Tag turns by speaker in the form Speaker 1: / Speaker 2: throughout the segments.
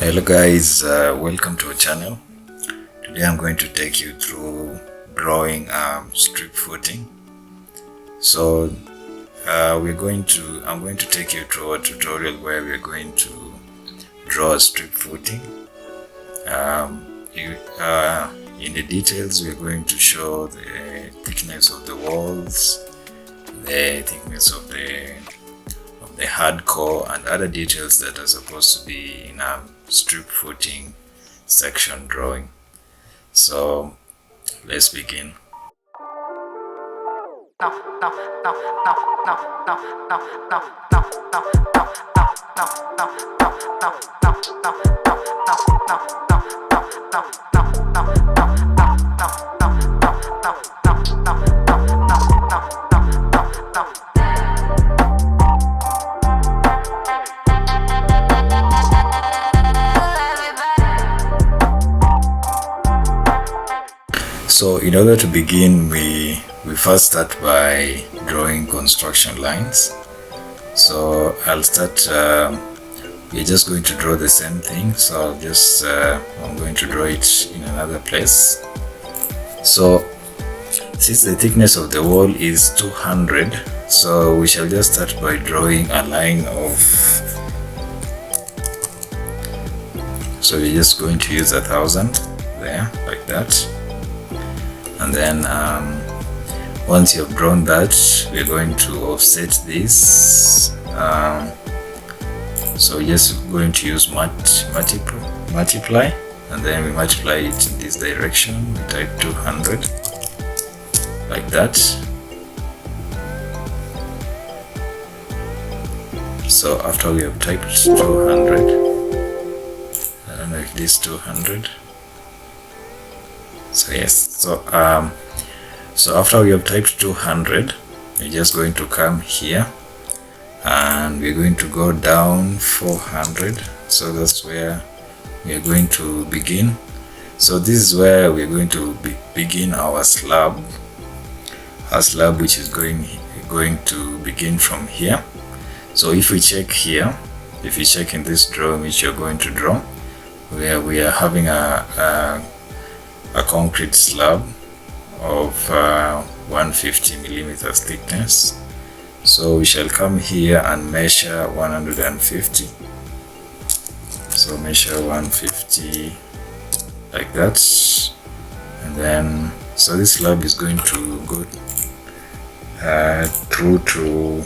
Speaker 1: Hello guys, welcome to our channel. Today I'm going to take you through drawing strip footing. So I'm going to take you through a tutorial where we're going to draw a strip footing. In the details, we're going to show the thickness of the walls, the thickness of the hardcore, and other details that are supposed to be in a strip footing section drawing. So let's begin. So in order to begin, we first start by drawing construction lines. So I'll start, we're just going to draw the same thing. So I'm going to draw it in another place. So since the thickness of the wall is 200, so we shall just start by drawing a line of, so we're just going to use 1,000 there, like that. And then once you have drawn that, we're going to offset this. So we're just going to use multiply, and then we multiply it in this direction. We type 200 like that. So after we have typed 200, I don't know if this 200. So yes, so after we have typed 200, we're just going to come here and we're going to go down 400. So that's where we are going to begin. So this is where we're going to begin our slab, which is going to begin from here. So if we check here, if you check in this drawing which you're going to draw, where we are having a concrete slab of 150 millimeters thickness. So we shall come here and measure 150. So measure 150 like that, and then so this slab is going to go through to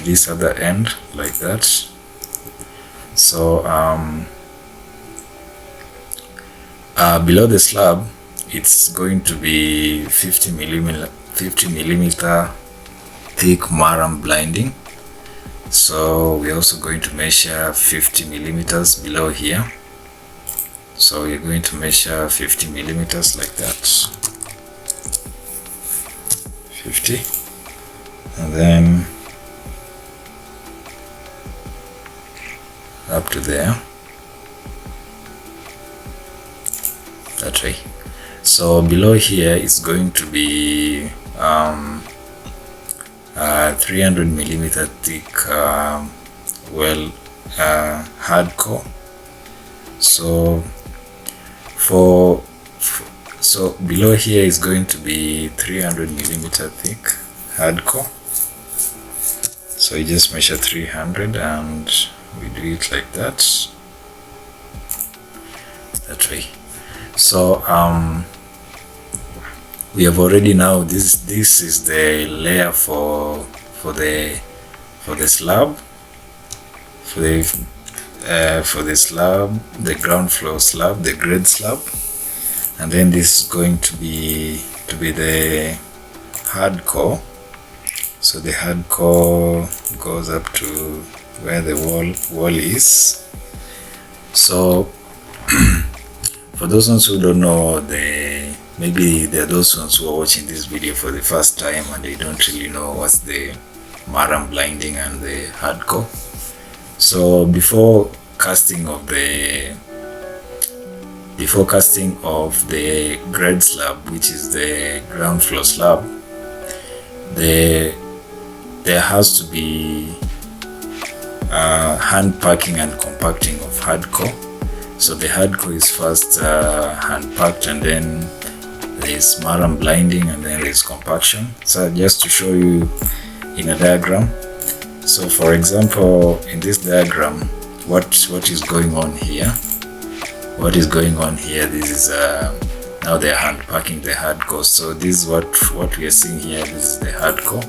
Speaker 1: this other end like that. So below the slab, it's going to be 50 millimeter thick marram blinding. So we're also going to measure 50 millimeters below here. So we're going to measure 50 millimeters like that, 50, and then up to there. That way. So below here is going to be 300 millimeter thick hardcore. So so below here is going to be 300 millimeter thick hardcore. So you just measure 300 and we do it like that way. So we have already now this is the layer for the slab, for the slab, the ground floor slab, the grade slab, and then this is going to be the hardcore. So the hardcore goes up to where the wall is. So for those ones who don't know, maybe there are those ones who are watching this video for the first time and they don't really know what's the marram blinding and the hardcore. So before casting of the grade slab, which is the ground floor slab, there has to be hand packing and compacting of hardcore. So the hardcore is first hand packed, and then there's maram blinding, and then there's compaction. So just to show you in a diagram. So for example, in this diagram, what is going on here? What is going on here? This is now they're hand packing the hardcore. So this is what we are seeing here. This is the hardcore,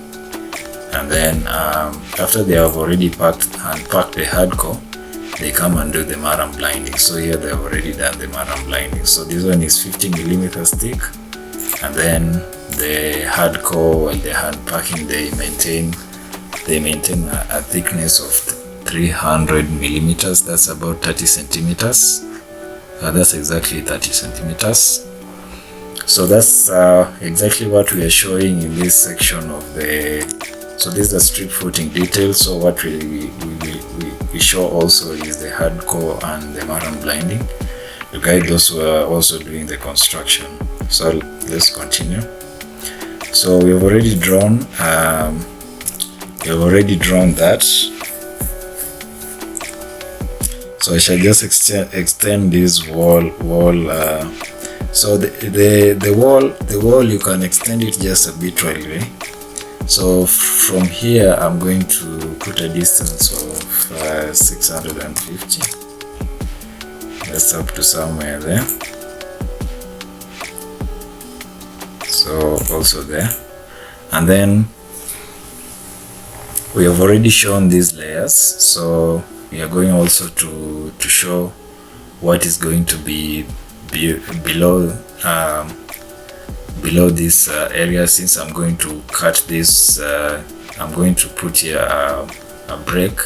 Speaker 1: and then after they have already hand packed the hardcore, they come and do the maram blinding. So here they have already done the maram blinding. So this one is 50mm thick, and then the hardcore, while the hand packing, they maintain a thickness of 300mm. That's about 30 centimeters. That's exactly 30 centimeters. So that's exactly what we are showing in this section of the. So this is the strip footing detail. So what we show also is the hardcore and the maram blinding to guide those who are also doing the construction. So let's continue. So we have already drawn that. So I shall just extend this wall. So the wall you can extend it just a bit really. So from here I'm going to put a distance of 650. That's up to somewhere there. So also there, and then we have already shown these layers. So we are going also to show what is going to be below this area. Since I'm going to cut this, I'm going to put here a break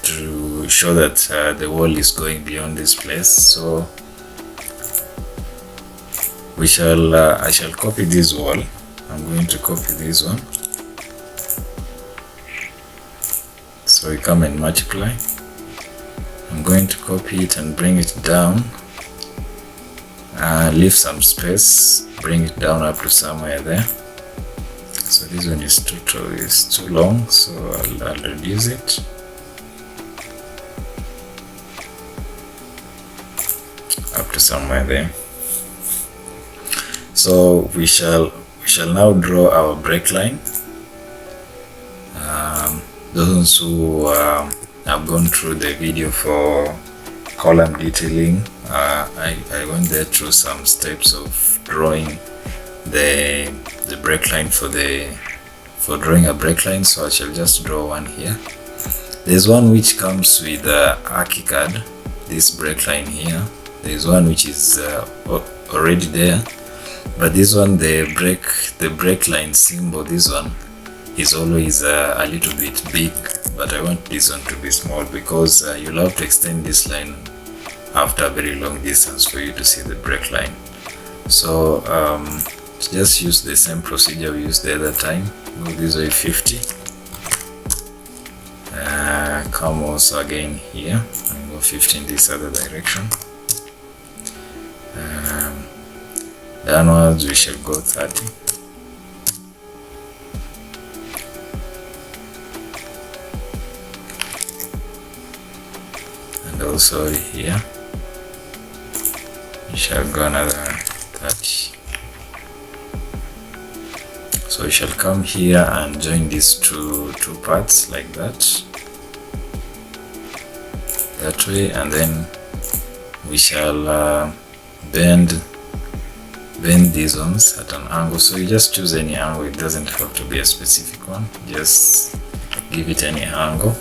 Speaker 1: to show that the wall is going beyond this place. So I shall copy this wall. I'm going to copy this one. So we come and multiply. I'm going to copy it and bring it down. Leave some space, bring it down up to somewhere there. So this one is too long, so I'll reduce it. Up to somewhere there. So we shall now draw our break line. Those who have gone through the video for column detailing, I went there through some steps of drawing the break line for drawing a break line. So I shall just draw one here. There's one which comes with ARCHICAD, this break line here. There's one which is already there, but this one, the break line symbol, this one is always a little bit big, but I want this one to be small because you'll have to extend this line after a very long distance for you to see the break line. So just use the same procedure we used the other time. Go this way 50. Come also again here and go 50 in this other direction. Downwards we shall go 30. And also here we shall go another 30. So we shall come here and join these two parts like that way, and then we shall bend these ones at an angle. So you just choose any angle, it doesn't have to be a specific one, just give it any angle,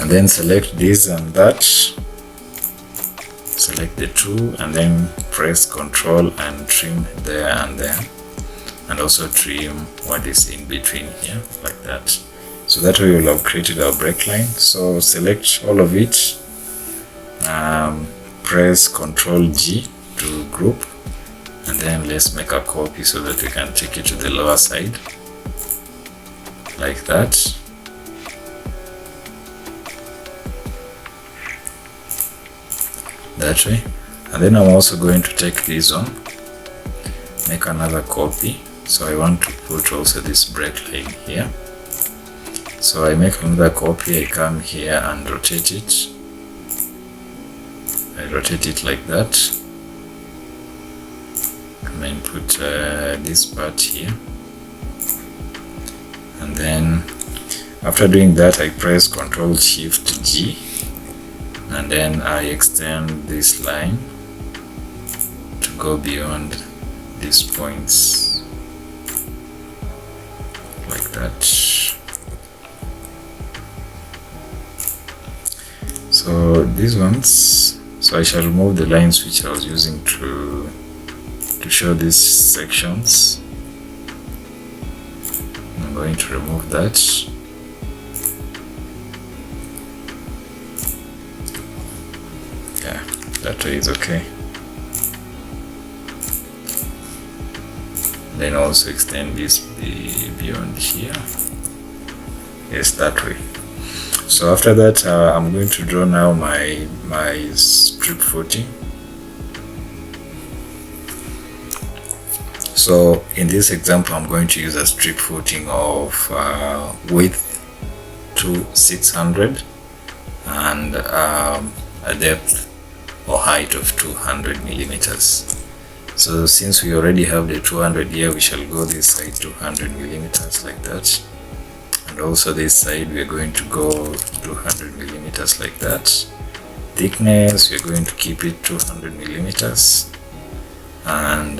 Speaker 1: and then select this and that, select the two, and then press Ctrl and trim there and there, and also trim what is in between here like that. So that way we'll have created our break line. So select all of it, press Ctrl G to group, and then let's make a copy so that we can take it to the lower side like that. That way. And then I'm also going to take this one, make another copy. So I want to put also this break line here. So I make another copy, I come here and rotate it. I rotate it like that. Come and put this part here. And then after doing that, I press Ctrl Shift G, and then I extend this line to go beyond these points like that. So these ones, so I shall remove the lines which I was using to show these sections. I'm going to remove that. Yeah, that way is okay. Then also extend this beyond here. Yes, that way. So after that, I'm going to draw now my strip footing. So in this example, I'm going to use a strip footing of width to 600 and a depth or height of 200 millimeters. So since we already have the 200 here, we shall go this side 200 millimeters like that. And also this side, we are going to go 200 millimeters like that. Thickness, we are going to keep it 200 millimeters. And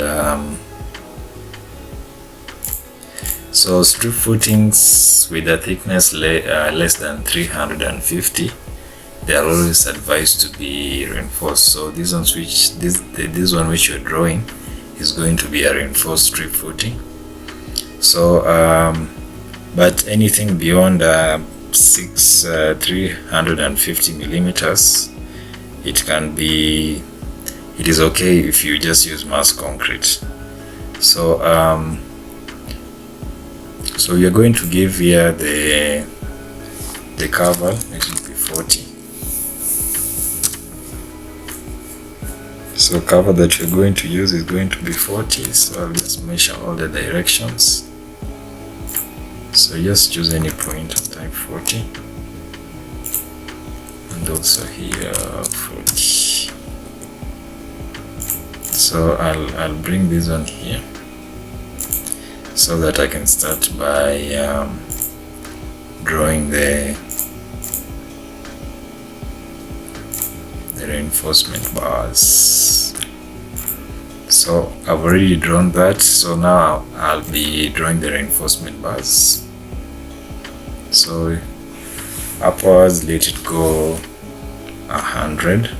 Speaker 1: so strip footings with a thickness less than 350, they are always advised to be reinforced. So this one which you're drawing is going to be a reinforced strip footing. So but anything beyond 350 millimeters, it is okay if you just use mass concrete. So so you're going to give here the cover, it will be 40. So cover that you're going to use is going to be 40. So I'll just measure all the directions. So just choose any point and type 40. And also here 40. So I'll bring this one here, so that I can start by drawing the reinforcement bars. So I've already drawn that, so now I'll be drawing the reinforcement bars. So upwards, let it go 100,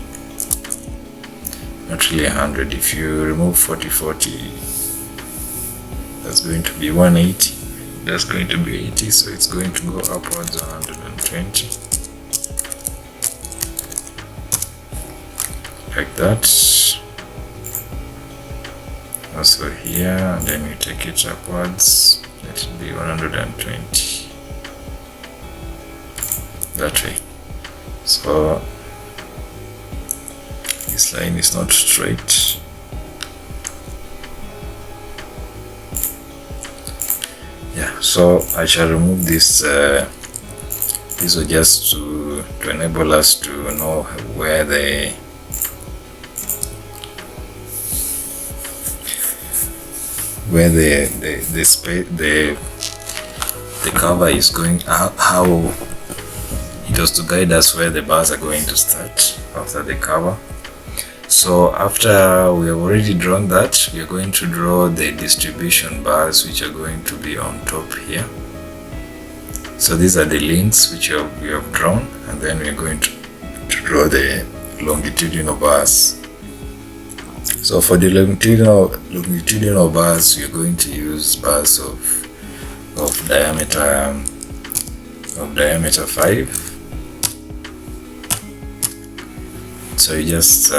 Speaker 1: not really 100. If you remove 40, that's going to be 180, that's going to be 80, so it's going to go upwards 120 like that. Also here, and then you take it upwards, let it be 120 that way. So this line is not straight. Yeah, so I shall remove this. This was just to enable us to know where the cover is going, how it was to guide us where the bars are going to start after the cover. So after we have already drawn that, we are going to draw the distribution bars which are going to be on top here. So these are the links which we have drawn, and then we are going to draw the longitudinal bars. So for the longitudinal bars, we are going to use bars of diameter 5. So you just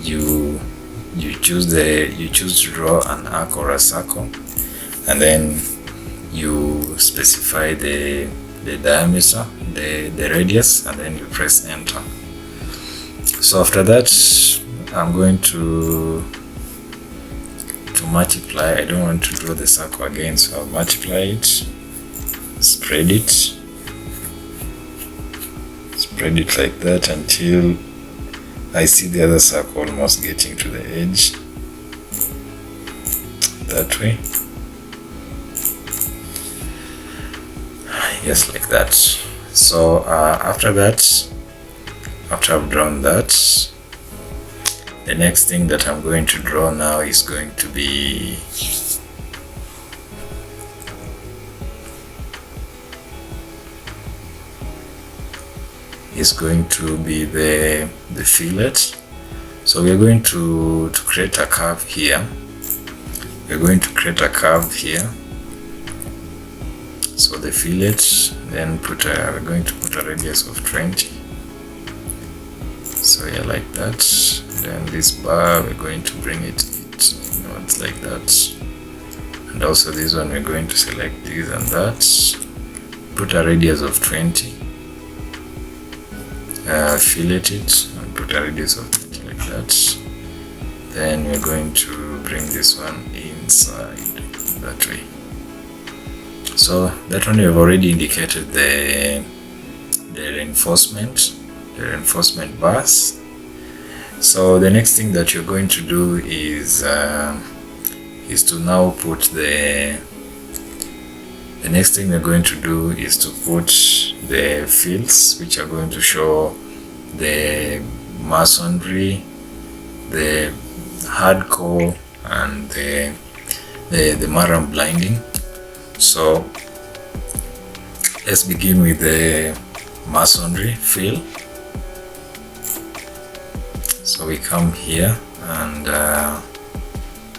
Speaker 1: you choose to draw an arc or a circle, and then you specify the diameter, the radius, and then you press enter. So after that, I'm going to multiply. I don't want to draw the circle again, so I'll multiply it. spread it like that until I see the other circle almost getting to the edge, that way. Yes, like that. So after I've drawn that, the next thing that I'm going to draw now is going to be the fillet. So we're going to create a curve here. So the fillet, then we're going to put a radius of 20. So yeah, like that. Then this bar, we're going to bring it it's like that. And also this one, we're going to select this and that. Put a radius of 20. Fillet it and put a radius of 20 like that. Then we're going to bring this one inside that way. So that one we have already indicated the reinforcement bars. So the next thing that you're going to do is to now put the next thing we're going to do is to put the fields, which are going to show the masonry, the hardcore, and the maram blinding. So let's begin with the masonry field. So we come here and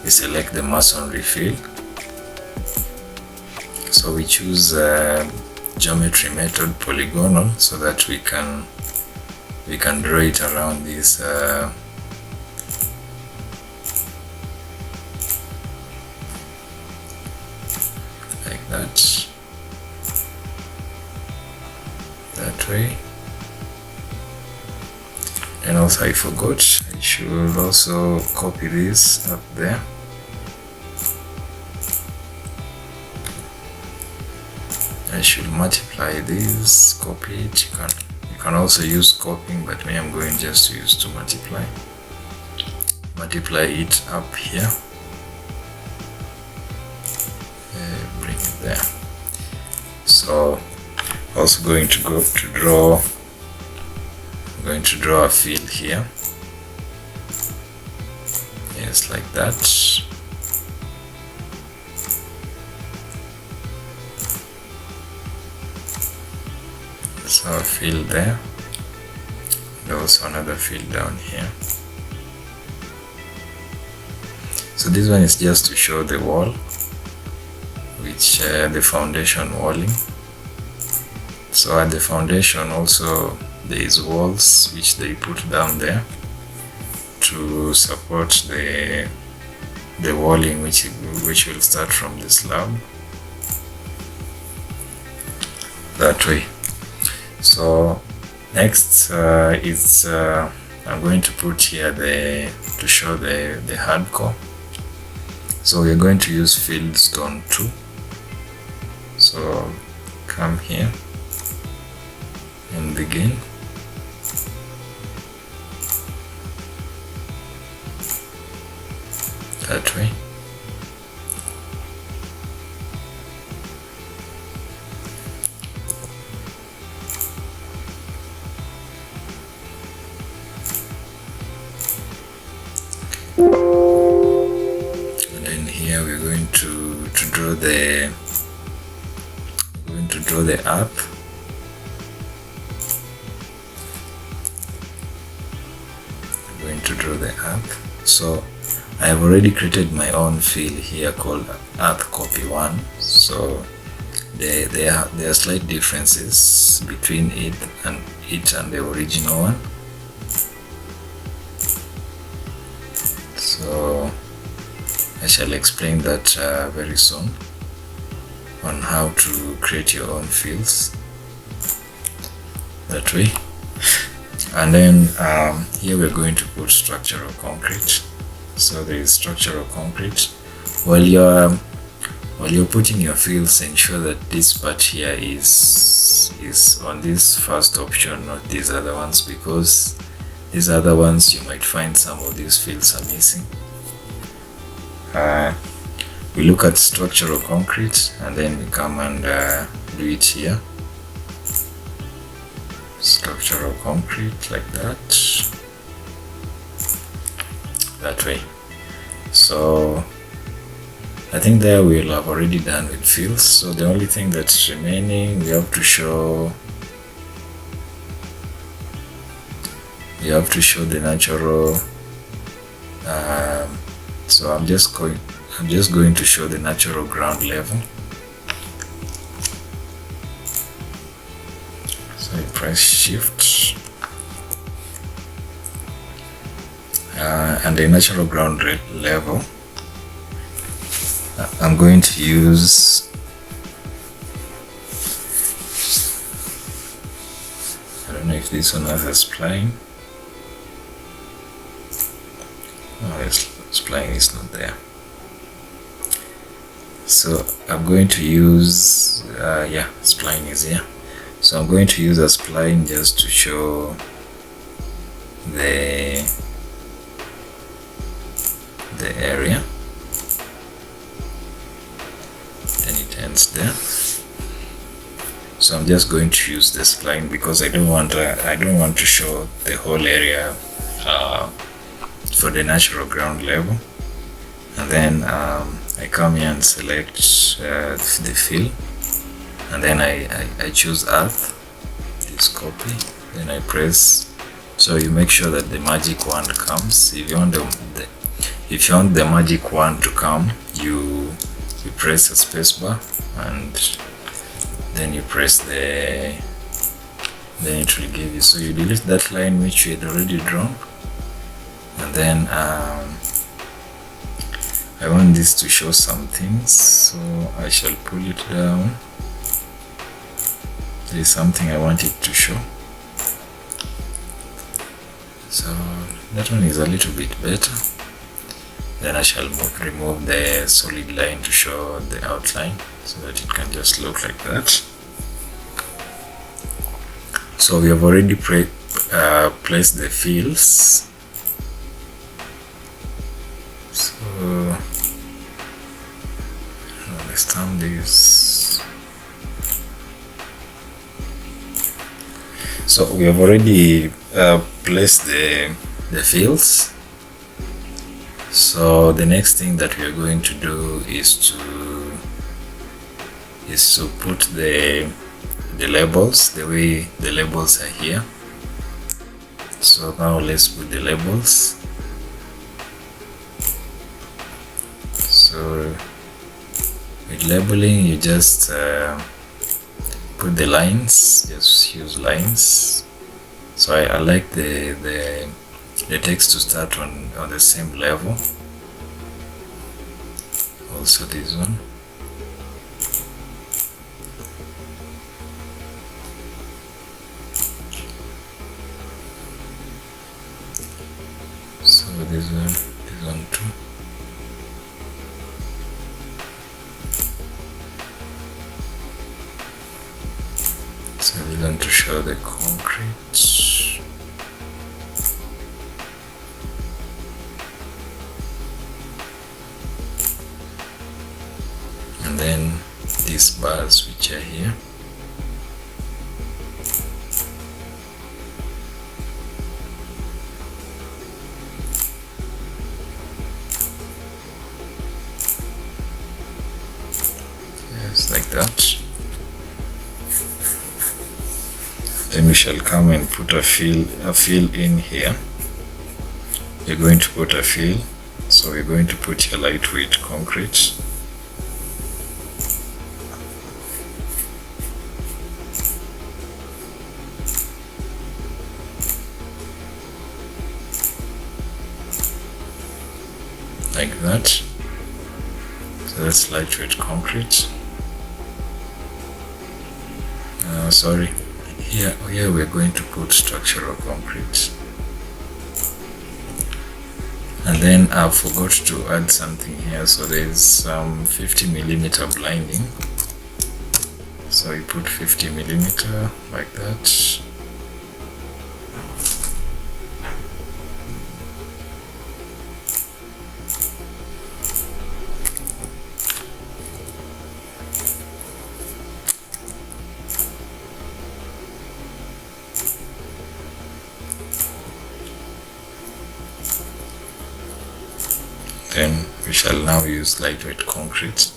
Speaker 1: we select the masonry field. So we choose geometry method polygonal so that we can draw it around this like that way. And also I forgot, I should also copy this up there. I should multiply this, copy it. You can also use copying, but me I'm going just to use to multiply it up here. Bring it there. So also going to draw a field here. Yes, like that. So a field there, and also another field down here. So this one is just to show the wall, which the foundation walling. So at the foundation also there is walls which they put down there to support the walling, which will start from the slab that way. So next I'm going to put here to show the hardcore. So we're going to use field stone 2. So come here and begin. That way. And then here we're going to draw the up. We're going to draw the up. So I have already created my own field here called Earth Copy 1. So there are slight differences between it and the original one. So I shall explain that very soon on how to create your own fields that way. And then here we're going to put structural concrete. So there is structural concrete. While while you're putting your fields, ensure that this part here is on this first option, not these other ones, because these other ones you might find some of these fields are missing. We look at structural concrete, and then we come and do it here. Structural concrete, like that way. So I think there we'll have already done with fields. So the only thing that's remaining, we have to show the natural. So I'm just going to show the natural ground level. So I press Shift, and the natural ground level, I'm going to use, I don't know if this one has a spline. Oh, yes, spline is not there. So I'm going to use, spline is here. So I'm going to use a spline just to show the area. Then it ends there. So I'm just going to use the spline because I don't want to show the whole area for the natural ground level. And then I come here and select the fill, and then I choose earth, this copy, then I press. So you make sure that the magic wand comes. If you want the magic wand to come, you press a spacebar, and then you press then it will give you. So you delete that line which you had already drawn, and then I want this to show some things, so I shall pull it down. There is something I want it to show, so that one is a little bit better. Then I shall remove the solid line to show the outline, so that it can just look like that. So we have already placed the fields. So let's turn this. So we have already placed the fields. So the next thing that we are going to do is to put the labels the way the labels are here. So now let's put the labels. So with labeling, you just put the lines, just use lines. So I like the text to start on the same level. Also this one. So this one too. So we want to show the concrete. And then these bars which are here. Yes, like that. Then we shall come and put a fill in here. We're going to put a fill, so we're going to put here lightweight concrete. Like that. So that's lightweight concrete. Sorry. Here we're going to put structural concrete. And then I forgot to add something here, so there's some 50mm blinding, so we put 50mm like that. Then we shall now use lightweight concrete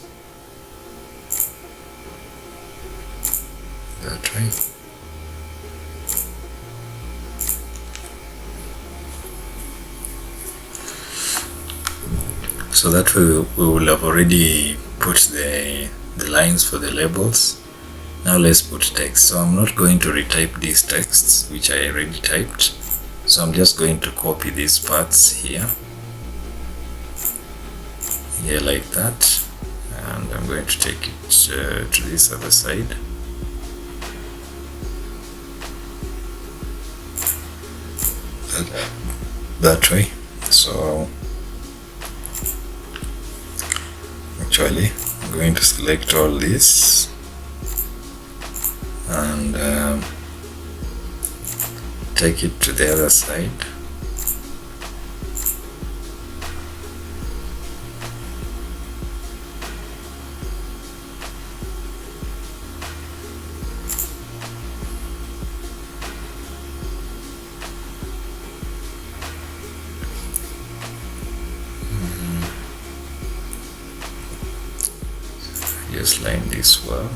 Speaker 1: that way. So that way we will have already put the lines for the labels. Now let's put text. So I'm not going to retype these texts which I already typed, so I'm just going to copy these parts here like that, and I'm going to take it to this other side. That way. So actually I'm going to select all this and take it to the other side. Just line this well.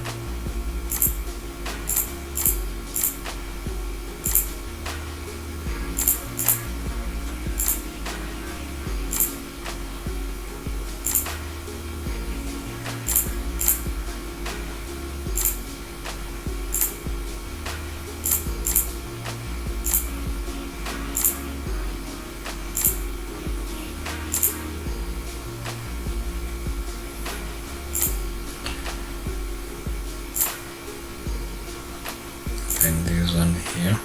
Speaker 1: And this one here.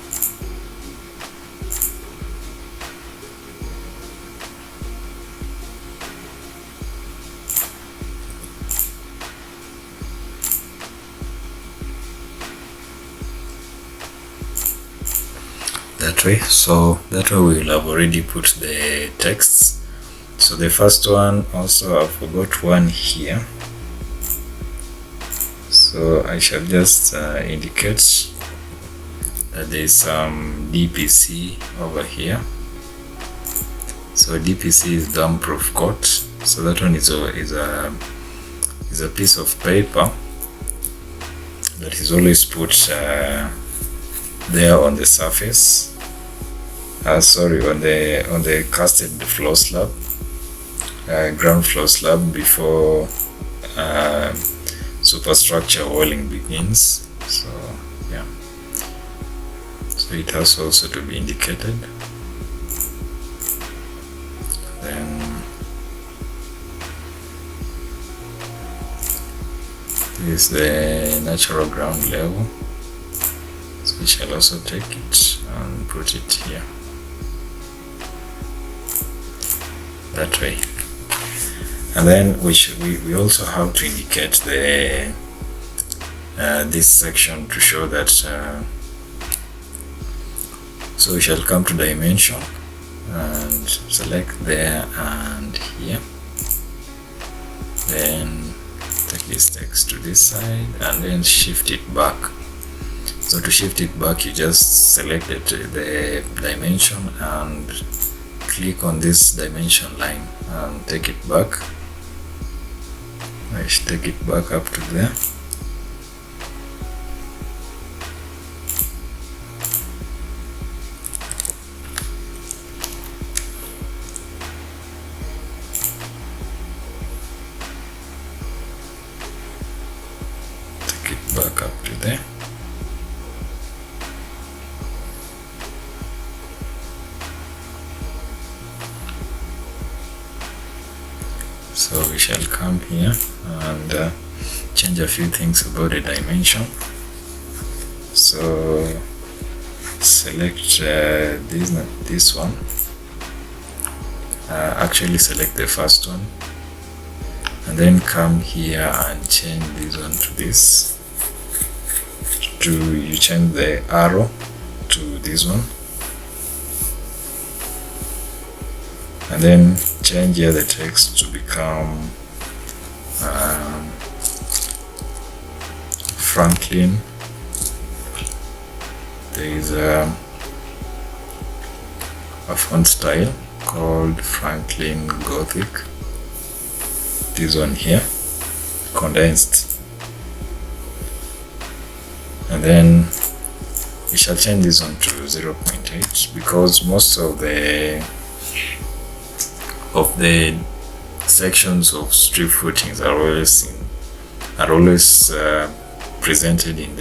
Speaker 1: That way. So that way we will have already put the texts. So the first one also I forgot one here, so I shall just indicate that there is some DPC over here. So DPC is damp proof coat. So that one is a piece of paper that is always put there on the surface. Sorry, on the casted floor slab, ground floor slab, before superstructure walling begins. So yeah, so it has also to be indicated. Then this is the natural ground level, so we shall also take it and put it here, that way. And then we also have to indicate the this section to show that so we shall come to dimension and select there and here, then take this text to this side and then shift it back. So to shift it back, you just select the dimension and click on this dimension line and take it back. I should take it back up to there. Take it back up to there. So we shall come here and change a few things about the dimension. So select this one actually select the first one, and then come here and change this one to this. You change the arrow to this one, and then change here the text to become Franklin. There is a font style called Franklin Gothic. This one here, condensed, and then we shall change this one to 0.8 because most of the sections of strip footings are always presented in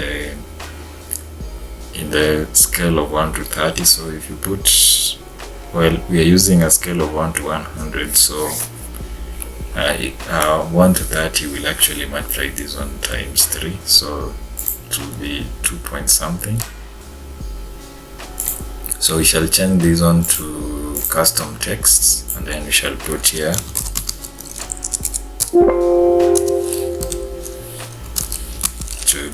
Speaker 1: the scale of 1 to 30. So if you put, well, we are using a scale of 1 to 100, so 1 to 30 will actually multiply this one times 3, so it will be 2 point something. So we shall change this one to custom text, and then we shall put here to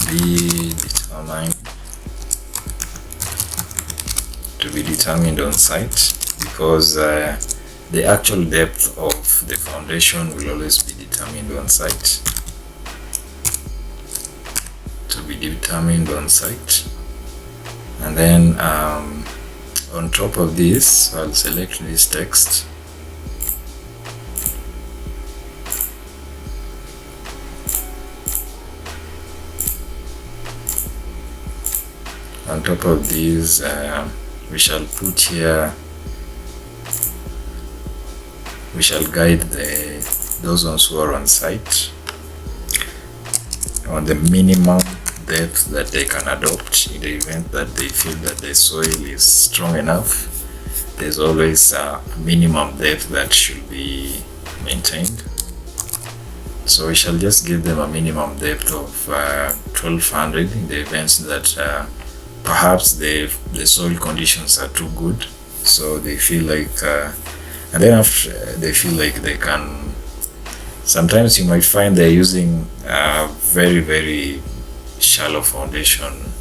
Speaker 1: be determined on site, because the actual depth of the foundation will always be determined on site. To be determined on site, and then on top of this, I'll select this text. On top of these, we shall put here, we shall guide those ones who are on site on the minimum depth that they can adopt. In the event that they feel that the soil is strong enough, there's always a minimum depth that should be maintained. So we shall just give them a minimum depth of 1200 in the events that perhaps the soil conditions are too good, so they feel like and then after they feel like they can, sometimes you might find they're using very shallow foundation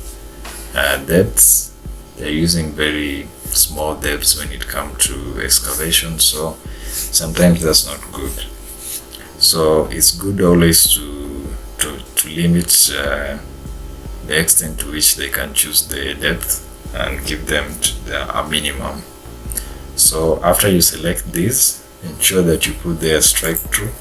Speaker 1: depths. They're using very small depths when it comes to excavation, so sometimes that's not good. So it's good always to limit the extent to which they can choose the depth and give them a minimum. So after you select this, ensure that you put their strike through.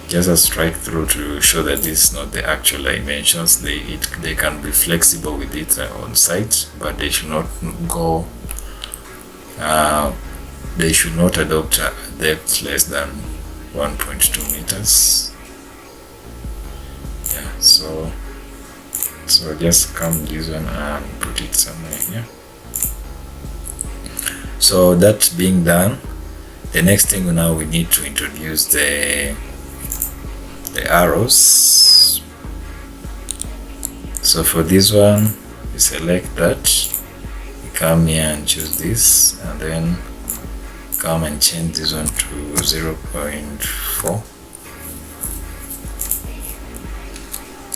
Speaker 1: Just a strike through to show that this is not the actual dimensions. They can be flexible with it on site, but they should not go. They should not adopt a depth less than 1.2 meters. Yeah, so just come this one and put it somewhere here. So that being done, the next thing now we need to introduce the arrows. So for this one, we select that, we come here and choose this, and then come and change this one to 0.4.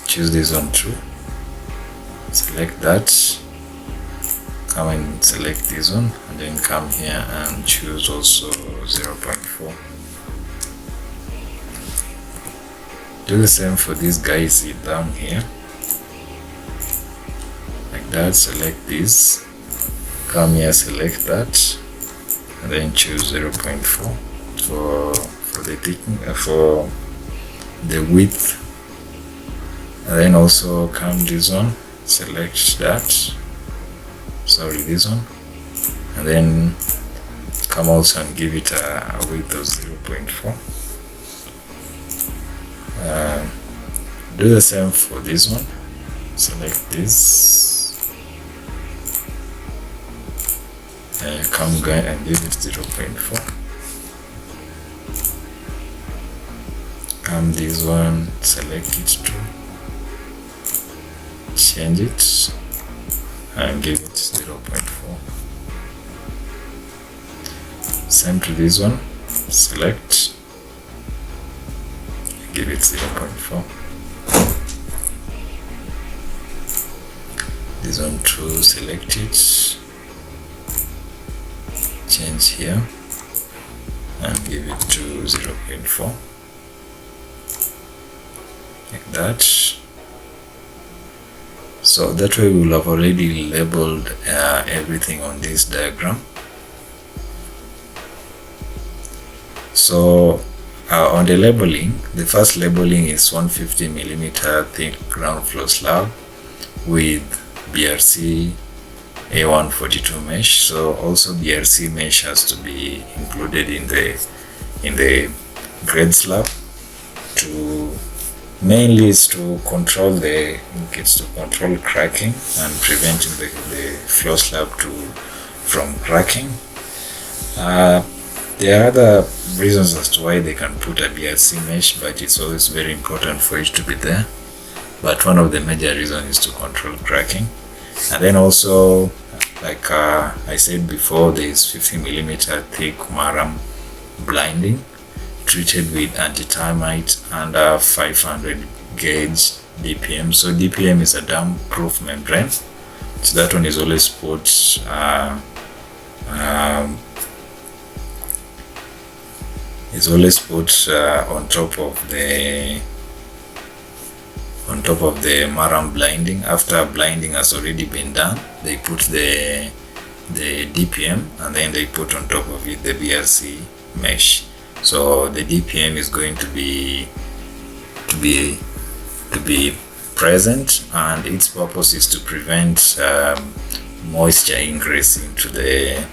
Speaker 1: Choose this one too, select that, come and select this one, and then come here and choose also 0.4. Do the same for these guys down here, like that. Select this, come here, select that, and then choose 0.4 for the thickness, for the width. And then also come this one, select that, sorry, this one, and then come also and give it a width of 0.4. Do the same for this one, select this, come go and give it 0.4. Come this one, select it too, change it and give it 0.4. Same to this one, select, give it 0.4. This one to select it, change here and give it to 0.4, like that. So that way we will have already labeled everything on this diagram. So on the labeling, the first labeling is 150mm thick ground floor slab with BRC A142 mesh. So also BRC mesh has to be included in the grade slab. To mainly is to control control cracking and preventing the floor slab from cracking. There are other reasons as to why they can put a BRC mesh, but it's always very important for it to be there. But one of the major reasons is to control cracking. And then also, like I said before, there is 50mm thick maram blinding treated with anti-termite under 500 gauge DPM. So DPM is a damp proof membrane. So that one is always put on top of the maram blinding. After blinding has already been done, they put the DPM and then they put on top of it the BRC mesh. So the DPM is going to be present, and its purpose is to prevent moisture ingress into to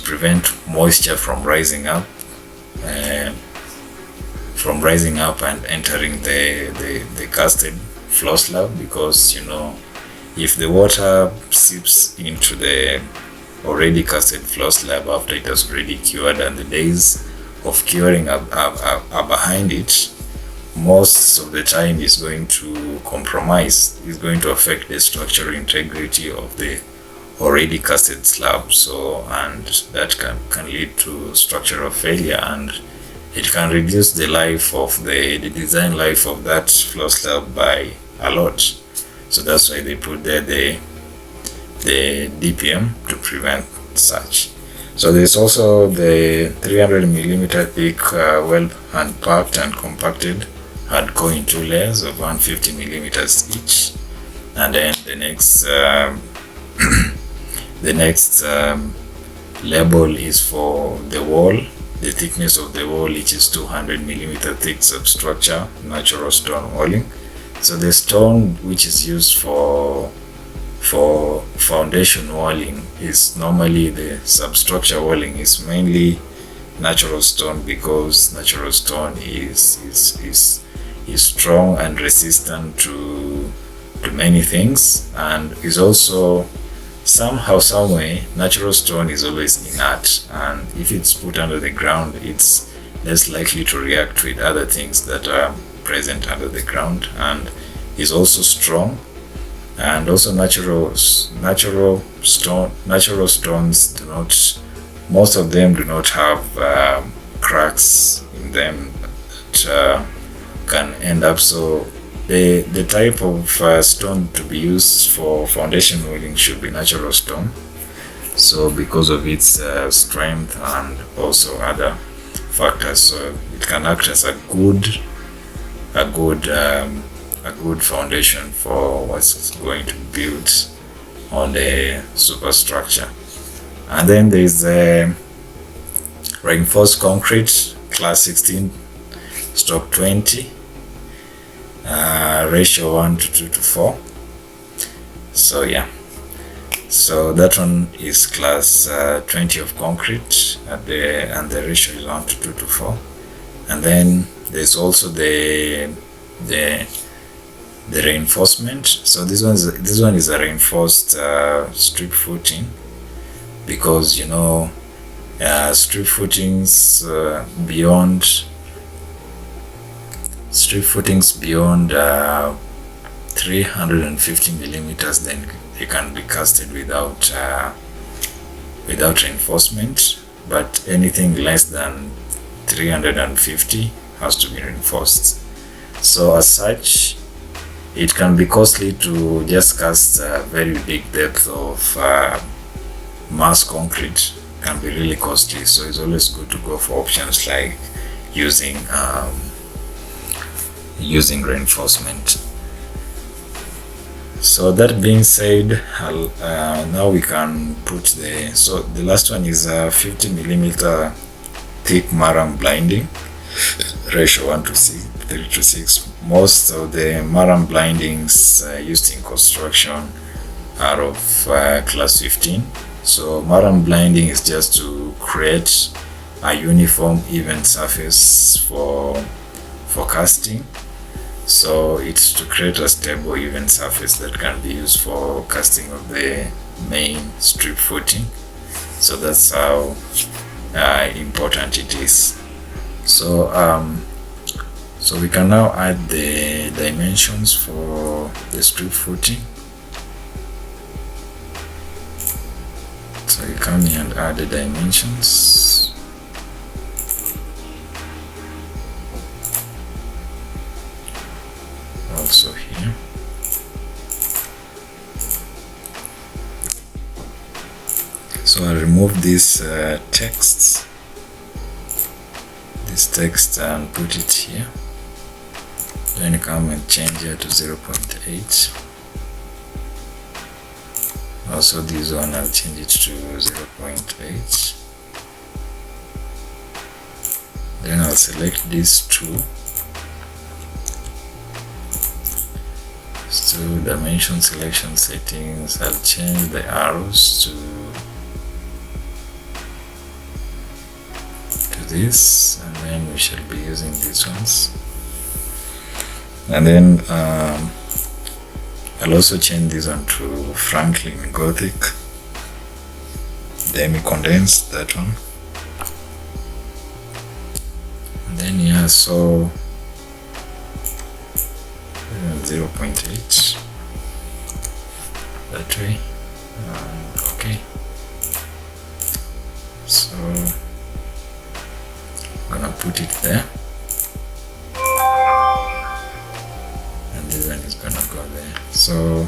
Speaker 1: prevent moisture from rising up and entering the casted floor slab, because if the water seeps into the already casted floor slab after it has already cured and the days of curing are behind it, most of the time is going to compromise, is going to affect the structural integrity of the already casted slab. So, and that can lead to structural failure, and it can reduce the life of the design life of that floor slab by a lot. So that's why they put there the DPM to prevent such. So there's also the 300mm thick well hand packed and compacted hardcore in 2 layers of 150mm each. And then the next label is for the wall. The thickness of the wall, which is 200mm thick substructure natural stone walling. So the stone which is used for foundation walling is normally, the substructure walling is mainly natural stone, because natural stone is strong and resistant to many things, and is also somehow, some way, natural stone is always inert, and if it's put under the ground, it's less likely to react with other things that are present under the ground, and is also strong. And also natural stones do not, most of them do not have cracks in them that can end up. So the type of stone to be used for foundation walling should be natural stone. So because of its strength and also other factors, so it can act as a good foundation for what's going to be built on the superstructure. And then there is reinforced concrete class 16/20, ratio 1:2:4. So yeah, so that one is class 20 of concrete, and the ratio is 1:2:4. And then there's also the reinforcement. So this one is a reinforced strip footing, because strip footings beyond 350 millimeters, then they can be casted without reinforcement, but anything less than 350 has to be reinforced. So as such, it can be costly to just cast a very big depth of mass concrete. It can be really costly, so it's always good to go for options like using reinforcement. So that being said, now we can put the last one is a 50 millimeter thick maram blinding, ratio 3:6. Most of the maram blindings used in construction are of class 15. So maram blinding is just to create a uniform, even surface for casting. So it's to create a stable, even surface that can be used for casting of the main strip footing. So that's how important it is. So so we can now add the dimensions for the strip footing. So you come here and add the dimensions. Also here. So I'll remove this text and put it here. Then come and change it to 0.8. Also this one I'll change it to 0.8. Then I'll select these two. So dimension selection settings, I'll change the arrows to this, and then we shall be using these ones. And then I'll also change this one to Franklin Gothic, demi-condensed, that one. And then yeah, so 0.8 that way. Okay, so I'm gonna put it there, and this one is gonna go there. So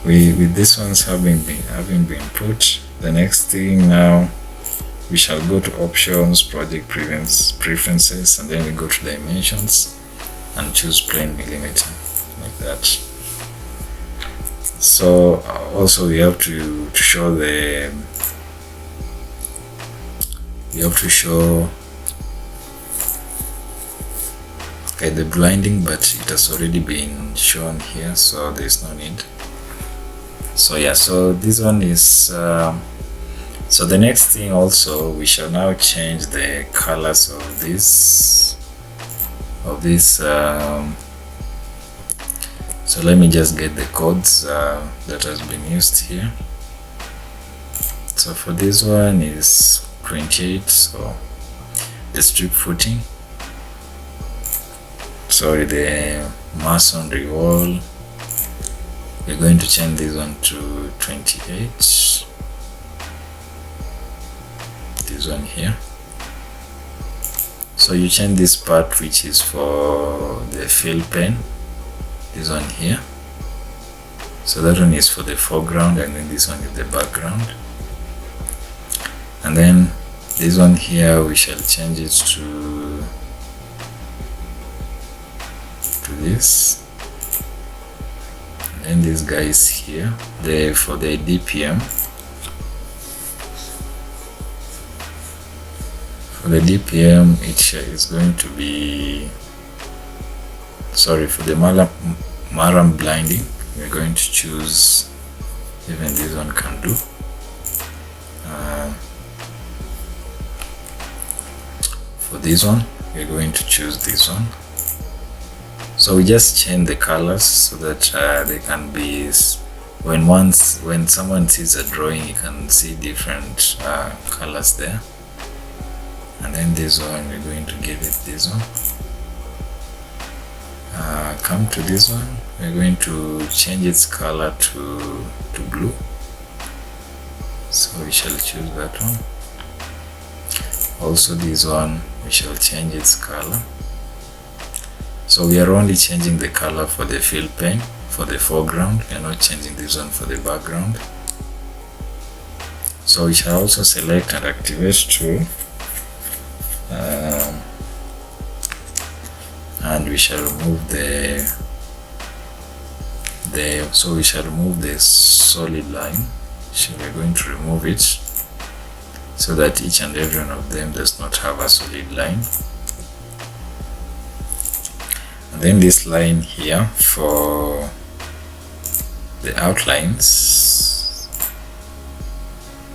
Speaker 1: with this one's having been put, the next thing now, we shall go to options, project preferences, and then we go to dimensions and choose plain millimeter, like that. So also we have to show the the blinding, but it has already been shown here, so there's no need. So yeah, so this one is so the next thing also, we shall now change the colors of this so let me just get the codes that has been used here. So for this one is 28, so the strip footing, sorry, the masonry wall, we're going to change this one to 28, this one here. So you change this part which is for the fill pen, this one here. So that one is for the foreground, and then this one is the background. And then this one here, we shall change it to this. And then this guy is here, for the DPM. For the DPM, it is going to be, sorry, for the maram blinding, we're going to choose, even this one can do. For this one, we're going to choose this one. So we just change the colors so that they can be, when someone sees a drawing, you can see different colors there. And then this one, we're going to give it this one. come to this one. We're going to change its color to blue, so we shall choose that one. Also this one, we shall change its color. So we are only changing the color for the fill pane for the foreground. We are not changing this one for the background. So we shall also select and activate tool, and we shall remove so we shall remove the solid line. So we're going to remove it so that each and every one of them does not have a solid line. And then this line here for the outlines,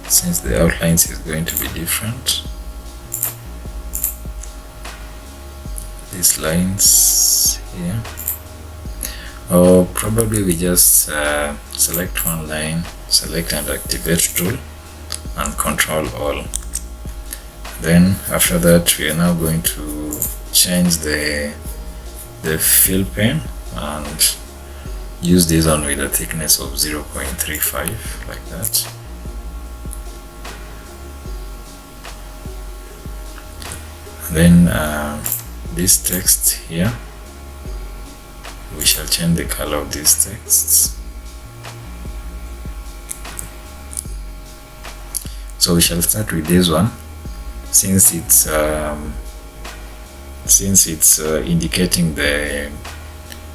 Speaker 1: since the outlines is going to be different, these lines here, or probably we just select one line, select and activate tool, and control all. Then after that, we are now going to change the fill pane and use this one with a thickness of 0.35 like that. Then this text here, we shall change the color of these texts. So we shall start with this one, since it's indicating the,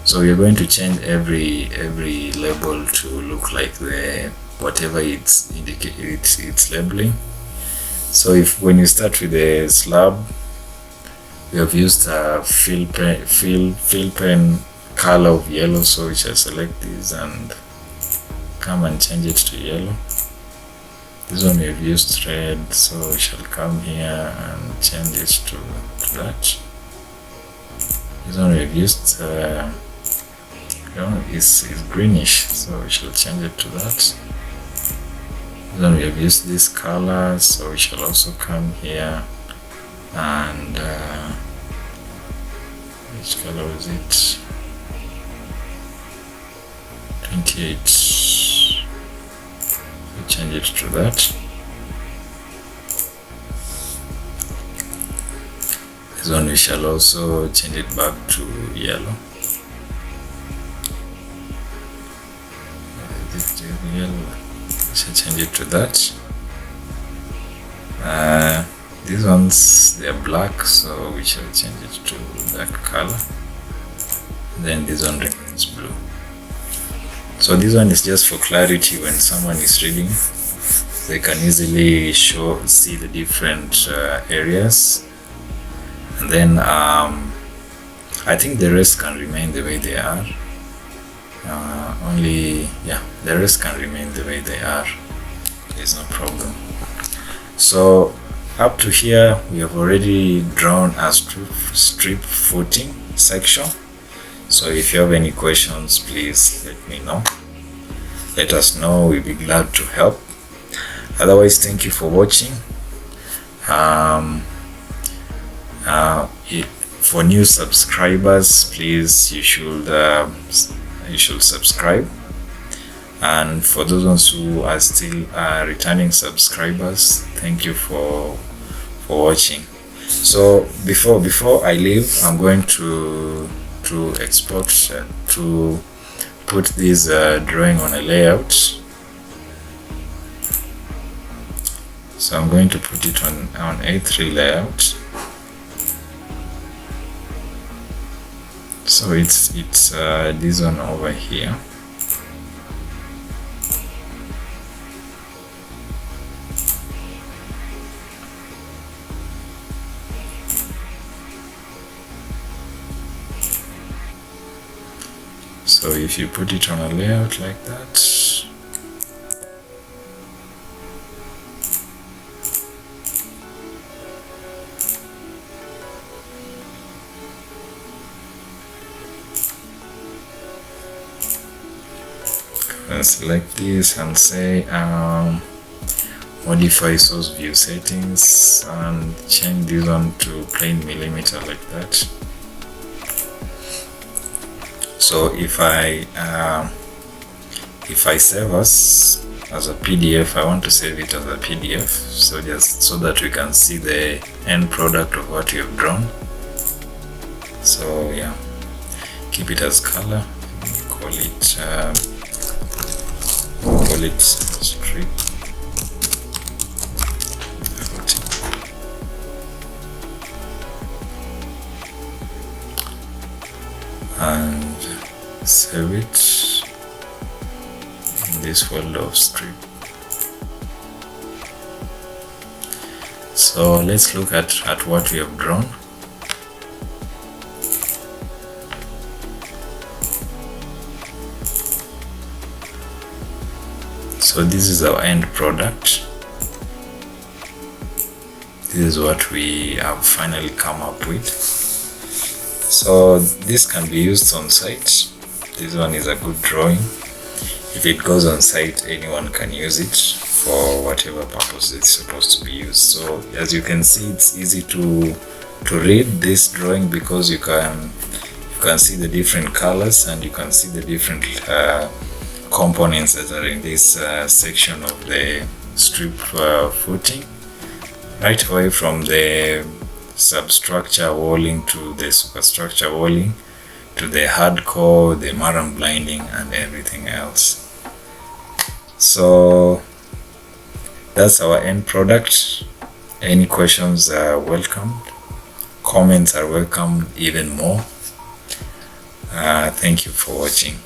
Speaker 1: so we are going to change every label to look like the whatever it's labeling. So if when you start with the slab, we have used a fill pen color of yellow, so we shall select this and come and change it to yellow. This one we have used red, so we shall come here and change it to that. This one we have used is greenish, so we shall change it to that. This one we have used this color, so we shall also come here and which color is it? 28. We change it to that. This one we shall also change it back to yellow. We shall change it to that. These ones, they are black, so we shall change it to that color. Then this one remains blue. So this one is just for clarity. When someone is reading, they can easily see the different areas. And then I think the rest can remain the way they are. The rest can remain the way they are. There's no problem. So up to here, we have already drawn a strip footing section. So if you have any questions, please let me know. Let us know. We'll be glad to help. Otherwise, thank you for watching. For new subscribers, please you should subscribe. And for those ones who are still returning subscribers, thank you for watching. So before I leave, I'm going to export to put this drawing on a layout. So I'm going to put it on A3 layout. So it's this one over here. So if you put it on a layout like that, and select this and say modify source view settings and change this one to plain millimeter like that. So if I save as a PDF, I want to save it as a PDF, so just so that we can see the end product of what you have drawn. So yeah, keep it as color, call it strip and save it in this folder of strip. So let's look at what we have drawn. So this is our end product. This is what we have finally come up with. So this can be used on site. This one is a good drawing. If it goes on site, anyone can use it for whatever purpose it's supposed to be used. So as you can see, it's easy to read this drawing because you can see the different colors and you can see the different components that are in this section of the strip footing, right away from the substructure walling to the superstructure walling to the hardcore, the marram blinding and everything else. So that's our end product. Any questions are welcome. Comments are welcome even more. Thank you for watching.